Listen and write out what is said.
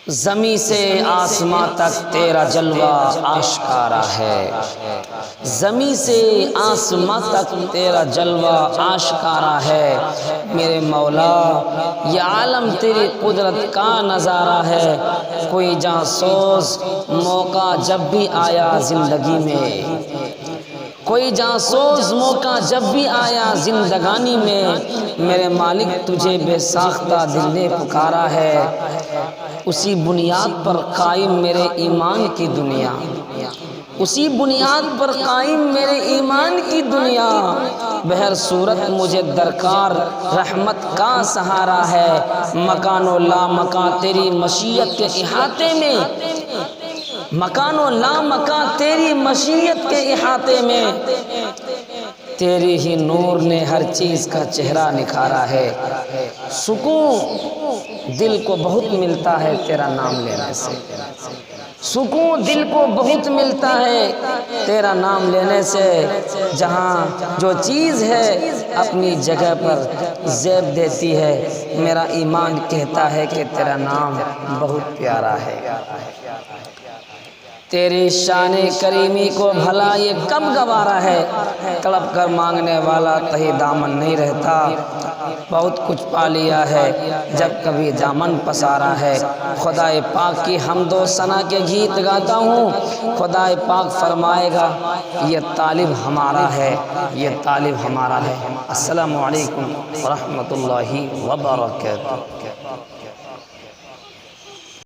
زمیں سے آسماں تک تیرا جلوہ آشکارا ہے، زمیں سے آسماں تک تیرا جلوہ آشکارا ہے۔ میرے مولا یہ عالم تیری قدرت کا نظارہ ہے، کوئی جاسوس موقع جب بھی آیا زندگی میں، کوئی جاسوس موقع جب بھی آیا زندگانی میں، میرے مالک تجھے بے ساختہ دل نے پکارا ہے۔ اسی بنیاد پر قائم میرے ایمان کی دنیا، اسی بنیاد پر قائم میرے ایمان کی دنیا، بہر صورت مجھے درکار رحمت کا سہارا ہے۔ مکان و لا مکان تیری مشیت کے احاطے میں، مکان و لا مکان تیری مشیت کے احاطے میں، تیری ہی نور نے ہر چیز کا چہرہ نکھارا ہے۔ سکون دل کو بہت ملتا ہے تیرا نام لینے سے، سکون دل کو بہت ملتا ہے تیرا نام لینے سے۔ جہاں جو چیز ہے اپنی جگہ پر زیب دیتی ہے، میرا ایمان کہتا ہے کہ تیرا نام بہت پیارا ہے۔ تیری شان کریمی کو بھلا یہ کب گوارا ہے، تڑپ کر مانگنے والا تہی دامن نہیں رہتا۔ بہت کچھ پا لیا ہے جب کبھی دامن پسارا ہے۔ خدائے پاک کی حمد و ثنا کے گیت گاتا ہوں، خدائے پاک فرمائے گا یہ طالب ہمارا ہے، یہ طالب ہمارا ہے۔ السلام علیکم ورحمۃ اللہ وبرکاتہ۔